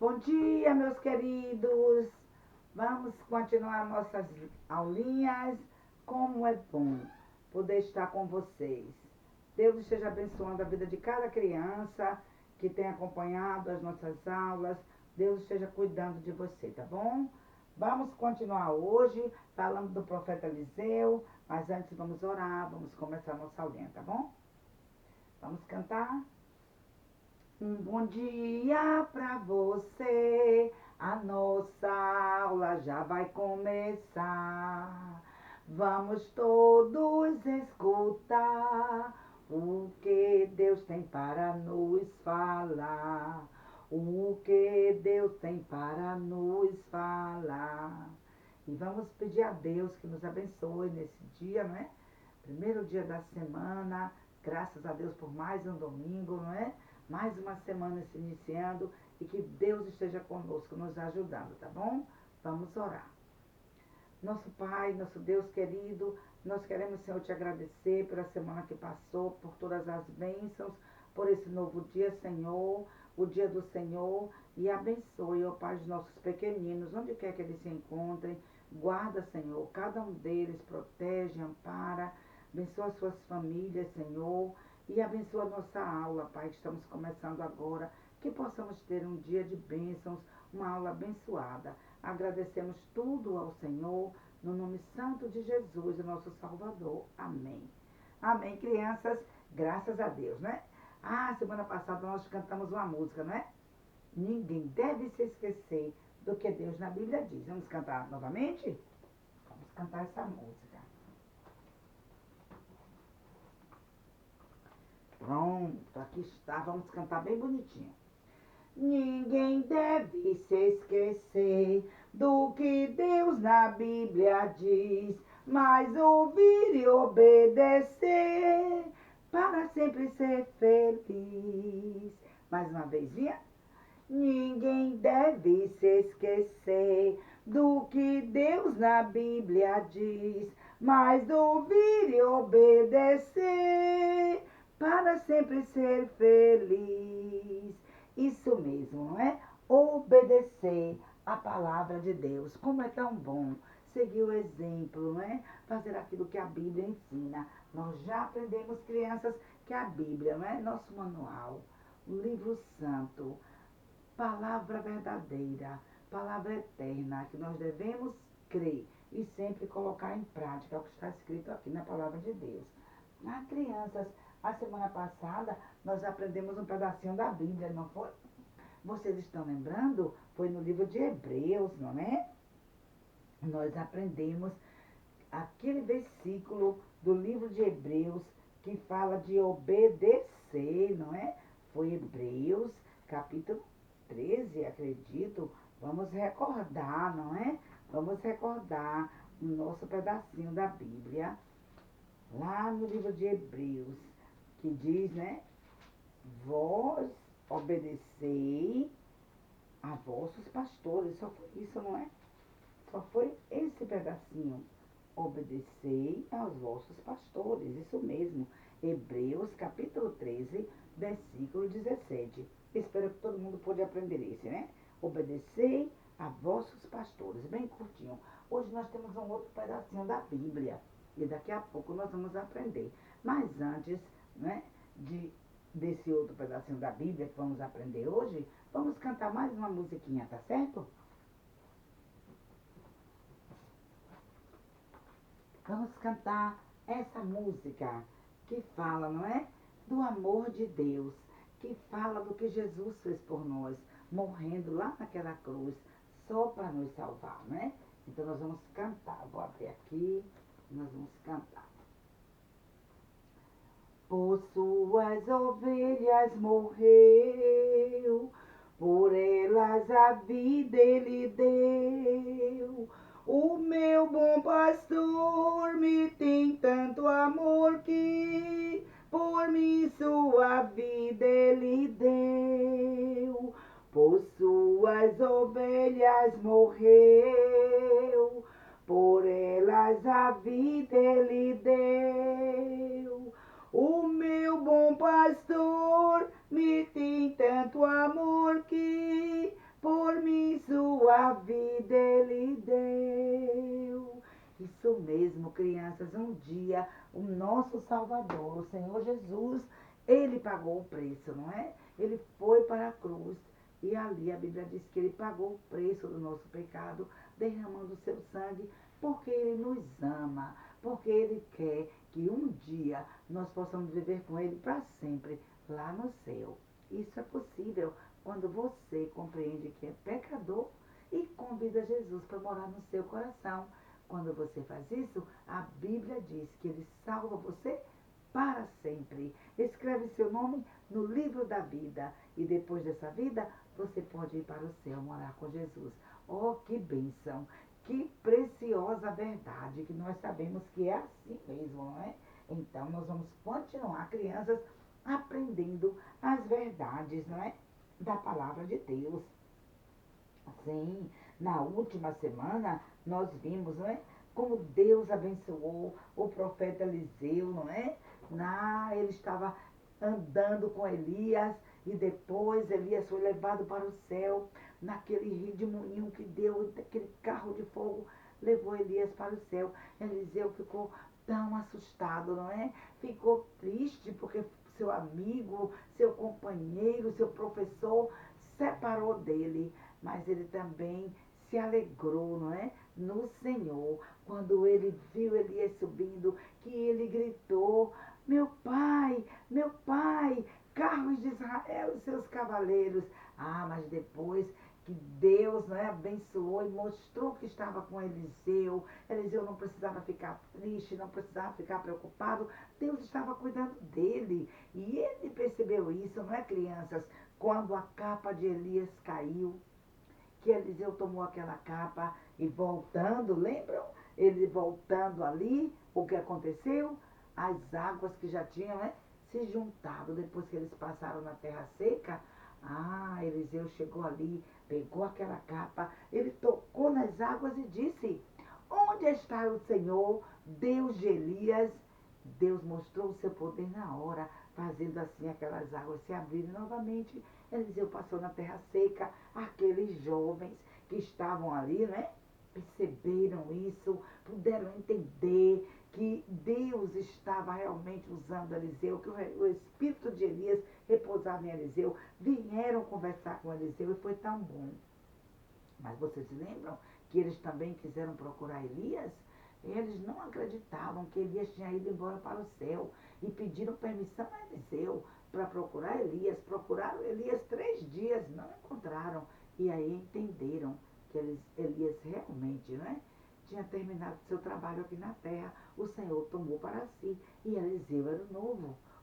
Bom dia, meus queridos. Vamos continuar nossas aulinhas. Como é bom poder estar com vocês. Deus esteja abençoando a vida de cada criança que tem acompanhado as nossas aulas. Deus esteja cuidando de você, tá bom? Vamos continuar hoje falando do profeta Eliseu, mas antes vamos orar, vamos começar a nossa aulinha, tá bom? Vamos cantar? Um bom dia pra você, a nossa aula já vai começar. Vamos todos escutar o que Deus tem para nos falar. O que Deus tem para nos falar. E vamos pedir a Deus que nos abençoe nesse dia, não é? Primeiro dia da semana, graças a Deus por mais um domingo, não é? Mais uma semana se iniciando e que Deus esteja conosco, nos ajudando, tá bom? Vamos orar. Nosso Pai, nosso Deus querido, nós queremos, Senhor, te agradecer pela semana que passou, por todas as bênçãos, por esse novo dia, Senhor, o dia do Senhor, e abençoe, ó Pai, os nossos pequeninos, onde quer que eles se encontrem, guarda, Senhor, cada um deles, protege, ampara, abençoa as suas famílias, Senhor, e abençoa a nossa aula, Pai, que estamos começando agora, que possamos ter um dia de bênçãos, uma aula abençoada. Agradecemos tudo ao Senhor, no nome santo de Jesus, o nosso Salvador. Amém. Amém, crianças, graças a Deus, né? Semana passada nós cantamos uma música, não é? Ninguém deve se esquecer do que Deus na Bíblia diz. Vamos cantar novamente? Vamos cantar essa música. Pronto, aqui está. Vamos cantar bem bonitinho. Ninguém deve se esquecer do que Deus na Bíblia diz, mas ouvir e obedecer para sempre ser feliz. Mais uma vez, vinha? Ninguém deve se esquecer do que Deus na Bíblia diz, mas ouvir e obedecer para sempre ser feliz. Isso mesmo, não é? Obedecer a palavra de Deus. Como é tão bom seguir o exemplo, não é? Fazer aquilo que a Bíblia ensina. Nós já aprendemos, crianças, que a Bíblia, não é? Nosso manual, o livro santo, palavra verdadeira, palavra eterna, que nós devemos crer e sempre colocar em prática o que está escrito aqui na palavra de Deus. Crianças, a semana passada nós aprendemos um pedacinho da Bíblia, não foi? Vocês estão lembrando? Foi no livro de Hebreus, não é? Nós aprendemos aquele versículo do livro de Hebreus que fala de obedecer, não é? Foi Hebreus, capítulo 13, acredito. Vamos recordar, não é? Vamos recordar o nosso pedacinho da Bíblia, lá no livro de Hebreus, que diz, né? Vós obedecei a vossos pastores. Só foi isso, não é? Só foi esse pedacinho. Obedecei aos vossos pastores. Isso mesmo. Hebreus capítulo 13, versículo 17. Espero que todo mundo pôde aprender esse, né? Obedecei a vossos pastores. Bem curtinho. Hoje nós temos um outro pedacinho da Bíblia. E daqui a pouco nós vamos aprender. Mas antes, né, desse outro pedacinho da Bíblia que vamos aprender hoje, vamos cantar mais uma musiquinha, tá certo? Vamos cantar essa música que fala, não é? Do amor de Deus, que fala do que Jesus fez por nós, morrendo lá naquela cruz, só para nos salvar, né? Então nós vamos cantar. Vou abrir aqui, nós vamos cantar. Por suas ovelhas morreu, por elas a vida ele deu. O meu bom pastor me tem tanto amor que por mim sua vida ele deu. Por suas ovelhas morreu, por elas a vida ele deu. O meu bom pastor me tem tanto amor que por Isso mesmo, crianças. Um dia, o nosso Salvador, o Senhor Jesus, ele pagou o preço, não é? Ele foi para a cruz. E ali a Bíblia diz que ele pagou o preço do nosso pecado, derramando o seu sangue, porque ele nos ama, porque ele quer que um dia nós possamos viver com ele para sempre, lá no céu. Isso é possível quando você compreende que é pecador e convida Jesus para morar no seu coração. Quando você faz isso, a Bíblia diz que ele salva você para sempre. Escreve seu nome no livro da vida e depois dessa vida você pode ir para o céu morar com Jesus. Oh, que bênção! Que preciosa verdade, que nós sabemos que é assim mesmo, não é? Então nós vamos continuar, crianças, aprendendo as verdades, não é? Da palavra de Deus. Sim, na última semana nós vimos, não é? Como Deus abençoou o profeta Eliseu, não é? Ele estava andando com Elias e depois Elias foi levado para o céu naquele redemoinho que deu, aquele carro de fogo levou Elias para o céu. Eliseu ficou tão assustado, não é? Ficou triste porque seu amigo, seu companheiro, seu professor separou dele, mas ele também se alegrou, não é? No Senhor, quando ele viu Elias subindo, que ele gritou: meu pai, carros de Israel e seus cavaleiros. Ah, mas depois que Deus, não é, abençoou e mostrou que estava com Eliseu. Eliseu não precisava ficar triste, não precisava ficar preocupado. Deus estava cuidando dele. E ele percebeu isso, não é, crianças? Quando a capa de Elias caiu, que Eliseu tomou aquela capa e voltando, lembram? Ele voltando ali, o que aconteceu? As águas que já tinham, né, se juntado depois que eles passaram na terra seca. Ah, Eliseu chegou ali, pegou aquela capa, ele tocou nas águas e disse: onde está o Senhor, Deus de Elias? Deus mostrou o seu poder na hora, fazendo assim aquelas águas se abrirem novamente. Eliseu passou na terra seca. Aqueles jovens que estavam ali, né? Perceberam isso, puderam entender que Deus estava realmente usando Eliseu, que o espírito de Elias repousava em Eliseu. Vieram conversar com Eliseu e foi tão bom. Mas vocês se lembram que eles também quiseram procurar Elias? Eles não acreditavam que Elias tinha ido embora para o céu e pediram permissão a Eliseu para procurar Elias. Procuraram Elias 3 dias, não encontraram. E aí entenderam que Elias realmente, não é, tinha terminado seu trabalho aqui na terra. O Senhor tomou para si. E Eliseu era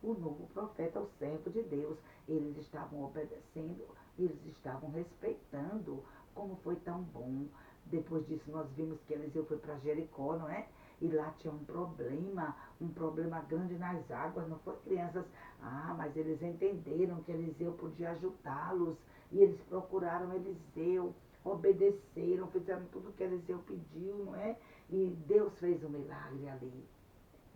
o novo profeta, o servo de Deus. Eles estavam obedecendo, eles estavam respeitando. Como foi tão bom. Depois disso nós vimos que Eliseu foi para Jericó, não é? E lá tinha um problema grande nas águas, não foi, crianças? Ah, mas eles entenderam que Eliseu podia ajudá-los. E eles procuraram Eliseu, obedeceram, fizeram tudo o que Eliseu pediu, não é? E Deus fez um milagre ali.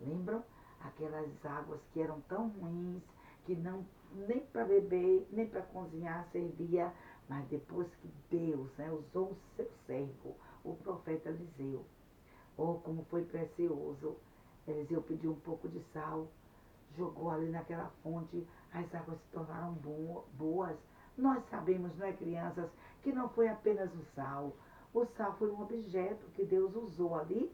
Lembram? Aquelas águas que eram tão ruins, que não nem para beber, nem para cozinhar servia. Mas depois que Deus, né, usou o seu servo, o profeta Eliseu, oh, como foi precioso. Eliseu pediu um pouco de sal, jogou ali naquela fonte, as águas se tornaram boas. Nós sabemos, não é, crianças, que não foi apenas o sal. O sal foi um objeto que Deus usou ali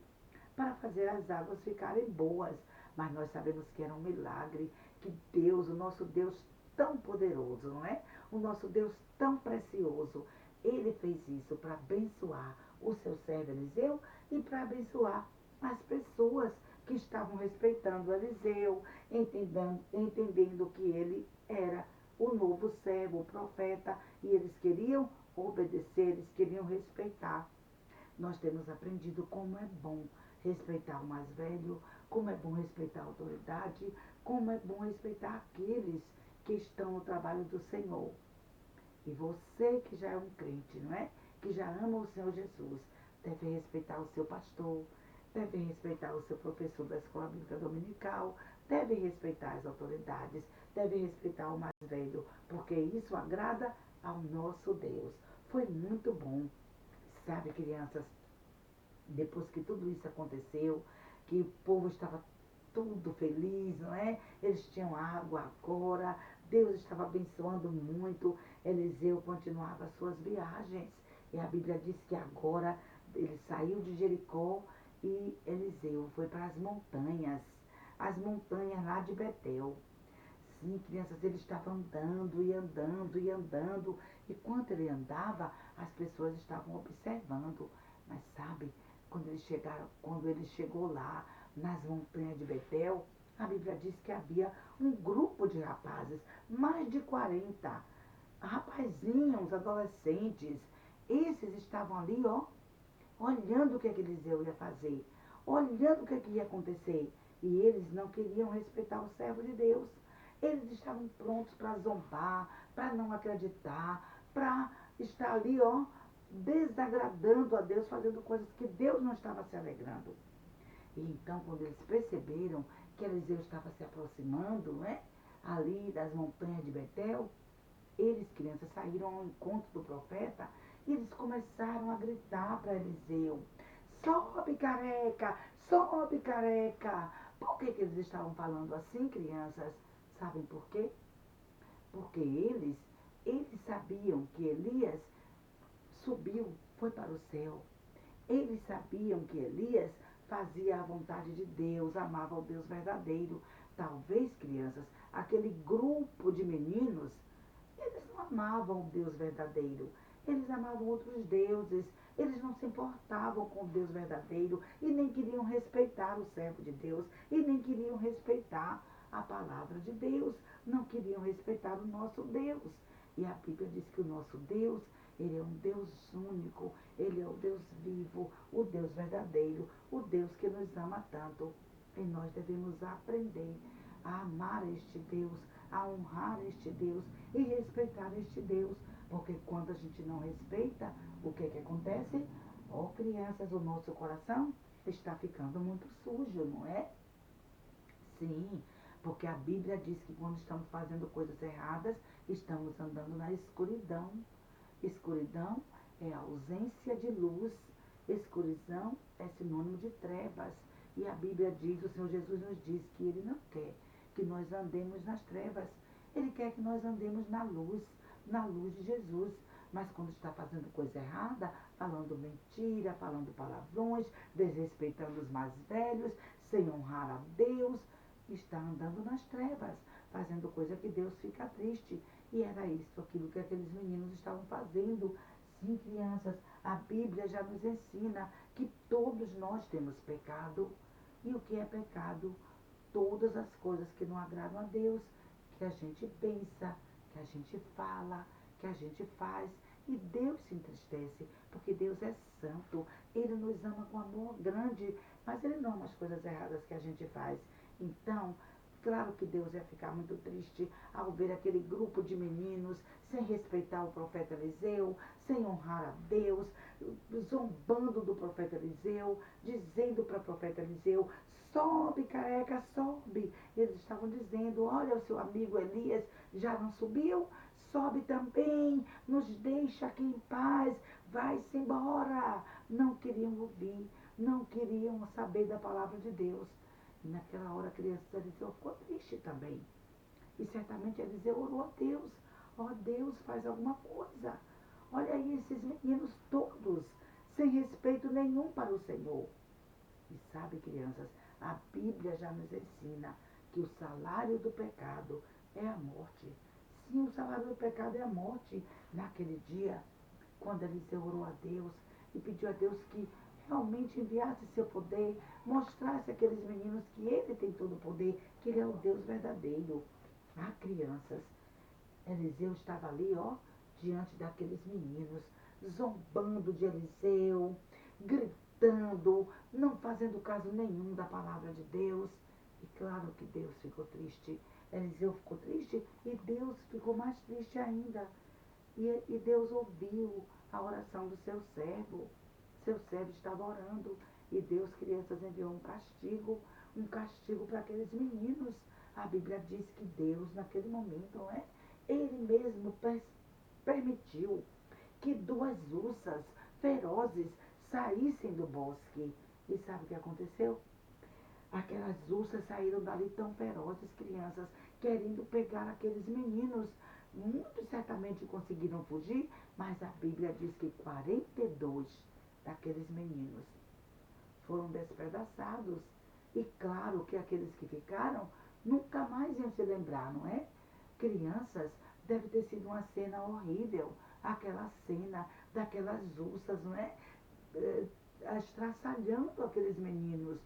para fazer as águas ficarem boas. Mas nós sabemos que era um milagre, que Deus, o nosso Deus tão poderoso, não é? O nosso Deus tão precioso, ele fez isso para abençoar o seu servo Eliseu e para abençoar as pessoas que estavam respeitando Eliseu, entendendo que ele era o novo servo, o profeta, e eles queriam obedecer, eles queriam respeitar. Nós temos aprendido como é bom respeitar o mais velho, como é bom respeitar a autoridade, como é bom respeitar aqueles que estão no trabalho do Senhor. E você que já é um crente, não é? Que já ama o Senhor Jesus, deve respeitar o seu pastor, deve respeitar o seu professor da escola bíblica dominical, deve respeitar as autoridades, deve respeitar o mais velho, porque isso agrada ao nosso Deus. Foi muito bom, sabe, crianças? Depois que tudo isso aconteceu, que o povo estava tudo feliz, não é? Eles tinham água agora, Deus estava abençoando muito. Eliseu continuava as suas viagens. E a Bíblia diz que agora ele saiu de Jericó e Eliseu foi para as montanhas lá de Betel. Sim, crianças, ele estava andando e andando e andando. E quando ele andava, as pessoas estavam observando. Mas sabe, quando ele chegou lá nas montanhas de Betel, a Bíblia diz que havia um grupo de rapazes, mais de 40 rapazinhos, adolescentes. Esses estavam ali, ó, olhando o que Eliseu ia fazer, olhando o que ia acontecer. E eles não queriam respeitar o servo de Deus. Eles estavam prontos para zombar, para não acreditar, para estar ali, ó, desagradando a Deus, fazendo coisas que Deus não estava se alegrando. E então, quando eles perceberam que Eliseu estava se aproximando, né, ali das montanhas de Betel, eles, crianças, saíram ao encontro do profeta e eles começaram a gritar para Eliseu: sobe, careca! Sobe, careca! Por que eles estavam falando assim, crianças? Sabem por quê? Porque eles sabiam que Elias subiu, foi para o céu. Eles sabiam que Elias fazia a vontade de Deus, amava o Deus verdadeiro. Talvez, crianças, aquele grupo de meninos, eles não amavam o Deus verdadeiro. Eles amavam outros deuses. Eles não se importavam com o Deus verdadeiro e nem queriam respeitar o servo de Deus e nem queriam respeitar a palavra de Deus. Não queriam respeitar o nosso Deus. E a Bíblia diz que o nosso Deus, ele é um Deus único, ele é o Deus vivo, o Deus verdadeiro, o Deus que nos ama tanto. E nós devemos aprender a amar este Deus, a honrar este Deus e respeitar este Deus. Porque quando a gente não respeita, o que acontece? Ó, crianças, o nosso coração está ficando muito sujo, não é? Sim, porque a Bíblia diz que quando estamos fazendo coisas erradas, estamos andando na escuridão. Escuridão é ausência de luz. Escuridão é sinônimo de trevas. E a Bíblia diz, o Senhor Jesus nos diz que Ele não quer que nós andemos nas trevas. Ele quer que nós andemos na luz de Jesus. Mas quando está fazendo coisa errada, falando mentira, falando palavrões, desrespeitando os mais velhos, sem honrar a Deus, está andando nas trevas, fazendo coisa que Deus fica triste. E era isso, aquilo que aqueles meninos estavam fazendo. Sim, crianças, a Bíblia já nos ensina que todos nós temos pecado. E o que é pecado? Todas as coisas que não agradam a Deus, que a gente pensa, que a gente fala, que a gente faz. E Deus se entristece, porque Deus é santo. Ele nos ama com amor grande, mas Ele não ama as coisas erradas que a gente faz. Então, claro que Deus ia ficar muito triste ao ver aquele grupo de meninos sem respeitar o profeta Eliseu, sem honrar a Deus, zombando do profeta Eliseu, dizendo para o profeta Eliseu: sobe, careca, sobe. Eles estavam dizendo: olha, o seu amigo Elias já não subiu? Sobe também, nos deixa aqui em paz, vai-se embora. Não queriam ouvir, não queriam saber da palavra de Deus. E naquela hora a criança Eliseu ficou triste também. E certamente Eliseu orou a Deus: ó Deus, faz alguma coisa. Olha aí esses meninos todos, sem respeito nenhum para o Senhor. E sabe, crianças, a Bíblia já nos ensina que o salário do pecado é a morte. Sim, o salário do pecado é a morte. Naquele dia, quando Eliseu orou a Deus e pediu a Deus que realmente enviasse seu poder, mostrasse àqueles meninos que ele tem todo o poder, que ele é o Deus verdadeiro. Ah, crianças, Eliseu estava ali, ó, diante daqueles meninos, zombando de Eliseu, gritando, não fazendo caso nenhum da palavra de Deus. E claro que Deus ficou triste. Eliseu ficou triste e Deus ficou mais triste ainda. E Deus ouviu a oração do seu servo. Seu servo estava orando. E Deus, crianças, enviou um castigo para aqueles meninos. A Bíblia diz que Deus, naquele momento, não é? Ele mesmo permitiu que duas ursas ferozes saíssem do bosque. E sabe o que aconteceu? Aquelas ursas saíram dali tão ferozes, crianças, querendo pegar aqueles meninos. Muitos certamente conseguiram fugir, mas a Bíblia diz que 42 daqueles meninos foram despedaçados. E claro que aqueles que ficaram nunca mais iam se lembrar, não é? Crianças, deve ter sido uma cena horrível, aquela cena daquelas ursas, não é? Estraçalhando aqueles meninos.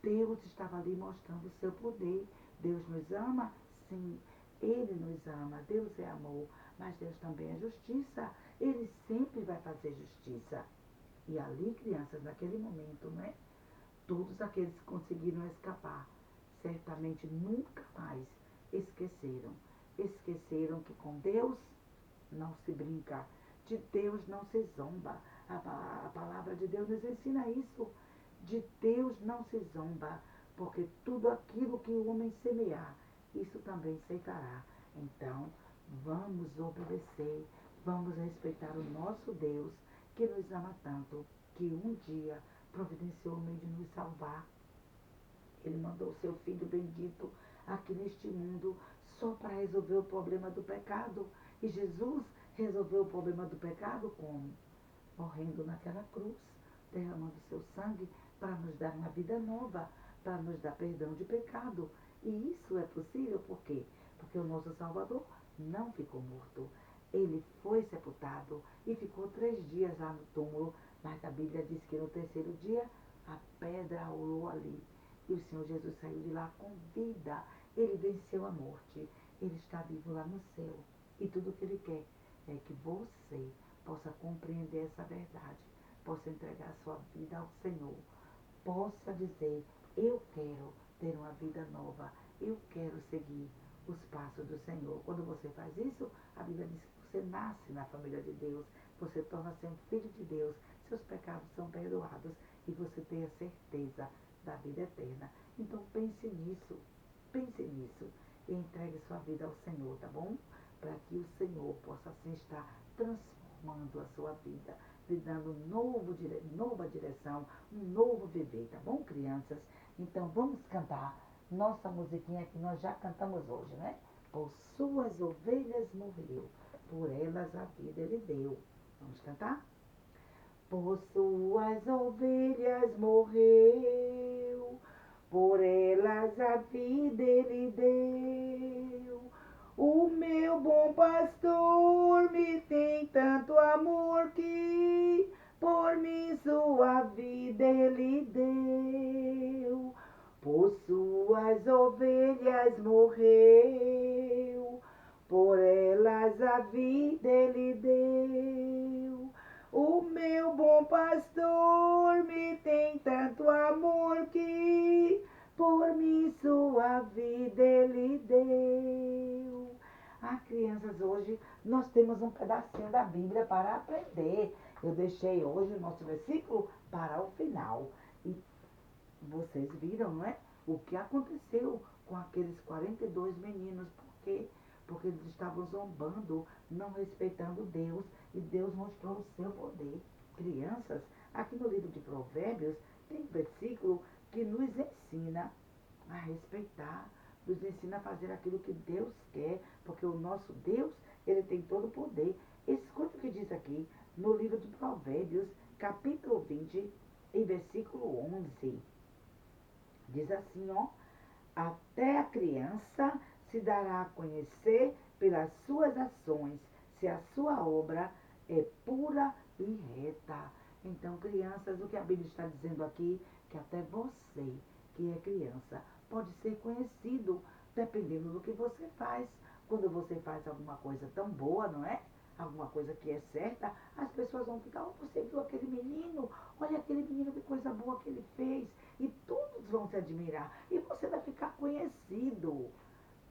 Deus estava ali mostrando o seu poder. Deus nos ama? Sim, Ele nos ama. Deus é amor, mas Deus também é justiça. Ele sempre vai fazer justiça. E ali, crianças, naquele momento, né? Todos aqueles que conseguiram escapar, certamente nunca mais esqueceram. Esqueceram que com Deus não se brinca, de Deus não se zomba. A palavra de Deus nos ensina isso. De Deus não se zomba, porque tudo aquilo que o homem semear, isso também ceifará. Então, vamos obedecer, vamos respeitar o nosso Deus, que nos ama tanto, que um dia providenciou o meio de nos salvar. Ele mandou o seu Filho bendito aqui neste mundo só para resolver o problema do pecado. E Jesus resolveu o problema do pecado como? Morrendo naquela cruz, derramando seu sangue para nos dar uma vida nova, para nos dar perdão de pecado. E isso é possível por quê? Porque o nosso Salvador não ficou morto. Ele foi sepultado e ficou 3 dias lá no túmulo, mas a Bíblia diz que no terceiro dia a pedra rolou ali. E o Senhor Jesus saiu de lá com vida. Ele venceu a morte. Ele está vivo lá no céu. E tudo o que Ele quer é que você possa compreender essa verdade, possa entregar sua vida ao Senhor, possa dizer, eu quero ter uma vida nova, eu quero seguir os passos do Senhor. Quando você faz isso, a Bíblia diz que você nasce na família de Deus, você torna-se um filho de Deus, seus pecados são perdoados e você tem a certeza da vida eterna. Então pense nisso e entregue sua vida ao Senhor, tá bom? Para que o Senhor possa assim estar transformando a sua vida, lhe dando nova direção, um novo viver, tá bom, crianças? Então vamos cantar nossa musiquinha que nós já cantamos hoje, né? Por suas ovelhas morreu, por elas a vida ele deu. Vamos cantar? Por suas ovelhas morreu, por elas a vida ele deu. O meu bom pastor me tem tanto amor que por mim sua vida ele deu. Por suas ovelhas morreu, por elas a vida ele deu. O meu bom pastor me tem tanto amor que por mim sua vida ele deu. Ah, crianças, hoje nós temos um pedacinho da Bíblia para aprender. Eu deixei hoje o nosso versículo para o final. E vocês viram, não é? O que aconteceu com aqueles 42 meninos. Por quê? Porque eles estavam zombando, não respeitando Deus. E Deus mostrou o seu poder. Crianças, aqui no livro de Provérbios, tem um versículo que nos ensina a respeitar, nos ensina a fazer aquilo que Deus quer, porque o nosso Deus, ele tem todo o poder. Escuta o que diz aqui no livro de Provérbios, capítulo 20, em versículo 11. Diz assim, ó, até a criança se dará a conhecer pelas suas ações, se a sua obra é pura e reta. Então, crianças, o que a Bíblia está dizendo aqui, que até você, que é criança, pode ser conhecido, dependendo do que você faz. Quando você faz alguma coisa tão boa, não é? Alguma coisa que é certa, as pessoas vão ficar, oh, você viu aquele menino? Olha aquele menino, que coisa boa que ele fez. E todos vão te admirar. E você vai ficar conhecido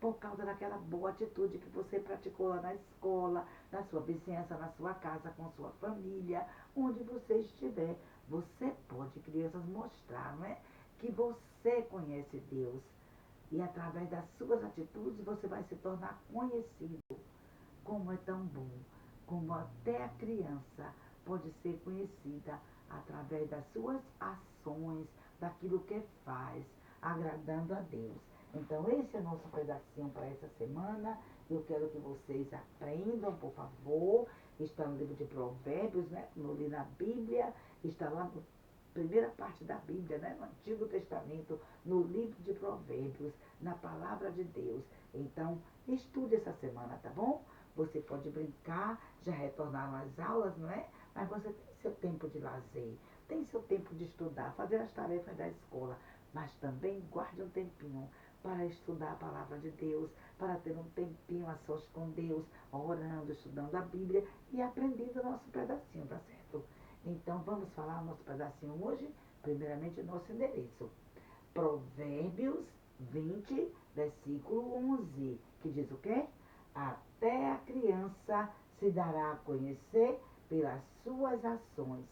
por causa daquela boa atitude que você praticou lá na escola, na sua vizinhança, na sua casa, com sua família, onde você estiver. Você pode, crianças, mostrar, não é? Que você conhece Deus. E através das suas atitudes você vai se tornar conhecido. Como é tão bom, como até a criança pode ser conhecida através das suas ações, daquilo que faz, agradando a Deus. Então, esse é o nosso pedacinho para essa semana. Eu quero que vocês aprendam, por favor. Está no livro de Provérbios, né? No li na Bíblia, está lá na primeira parte da Bíblia, né? No Antigo Testamento, no livro de Provérbios, na palavra de Deus. Então, estude essa semana, tá bom? Você pode brincar, já retornaram às aulas, não é? Mas você tem seu tempo de lazer, tem seu tempo de estudar, fazer as tarefas da escola, mas também guarde um tempinho para estudar a palavra de Deus, para ter um tempinho a sós com Deus, orando, estudando a Bíblia e aprendendo o nosso pedacinho, tá certo? Então, vamos falar o nosso pedacinho hoje, primeiramente o nosso endereço. Provérbios 20, versículo 11, que diz o quê? Até a criança se dará a conhecer pelas suas ações,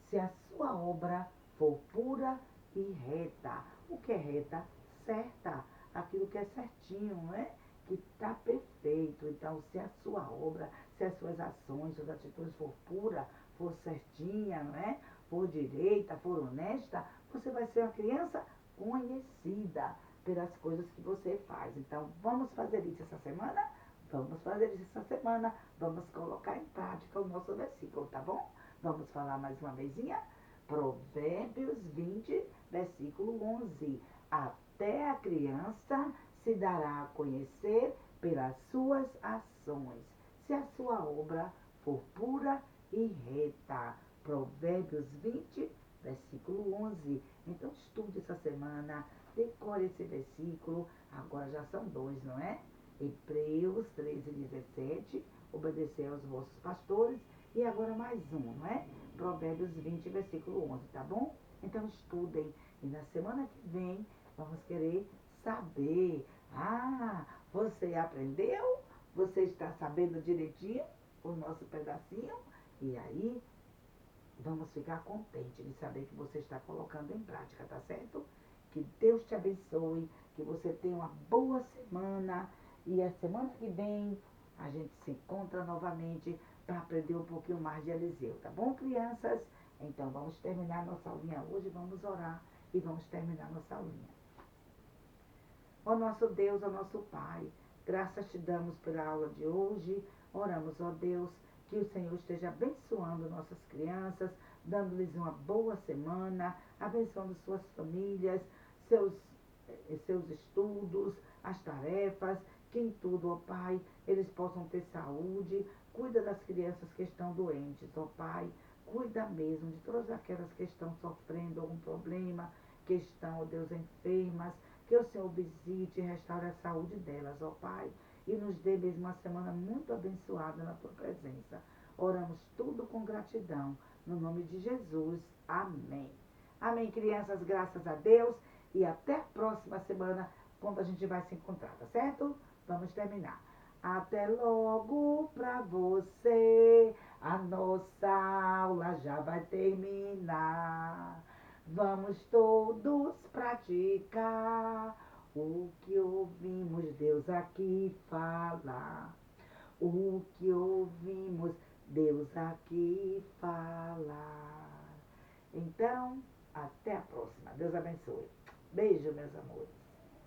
se a sua obra for pura e reta. O que é reta? Certa. Aquilo que é certinho, não é? Que está perfeito. Então, se a sua obra, se as suas ações, suas atitudes for pura, for certinha, não é? For direita, for honesta, você vai ser uma criança conhecida pelas coisas que você faz. Então, vamos fazer isso essa semana? Vamos fazer isso essa semana. Vamos colocar em prática o nosso versículo, tá bom? Vamos falar mais uma vezinha? Provérbios 20, versículo 11. Até a criança se dará a conhecer pelas suas ações, se a sua obra for pura e reta. Provérbios 20, versículo 11. Então, estude essa semana, decore esse versículo. Agora já são dois, não é? Hebreus 13, 17. Obedecer aos vossos pastores. E agora mais um, não é? Provérbios 20, versículo 11, tá bom? Então, estudem. E na semana que vem, vamos querer saber. Ah, você aprendeu? Você está sabendo direitinho o nosso pedacinho? E aí, vamos ficar contentes de saber que você está colocando em prática, tá certo? Que Deus te abençoe, que você tenha uma boa semana. E a semana que vem a gente se encontra novamente para aprender um pouquinho mais de Eliseu, tá bom, crianças? Então vamos terminar nossa aulinha hoje, vamos orar e vamos terminar nossa aulinha. Ó nosso Deus, ó nosso Pai, graças te damos pela aula de hoje. Oramos, ó Deus, que o Senhor esteja abençoando nossas crianças, dando-lhes uma boa semana, abençoando suas famílias, seus estudos, as tarefas, que em tudo, ó Pai, eles possam ter saúde. Cuida das crianças que estão doentes, ó Pai. Cuida mesmo de todas aquelas que estão sofrendo algum problema, que estão, ó Deus, enfermas. Que o Senhor visite e restaure a saúde delas, ó Pai, e nos dê mesmo uma semana muito abençoada na Tua presença. Oramos tudo com gratidão, no nome de Jesus. Amém. Amém, crianças, graças a Deus, e até a próxima semana, quando a gente vai se encontrar, tá certo? Vamos terminar. Até logo pra você, a nossa aula já vai terminar. Vamos todos praticar o que ouvimos Deus aqui falar. O que ouvimos Deus aqui falar. Então, até a próxima. Deus abençoe. Beijo, meus amores.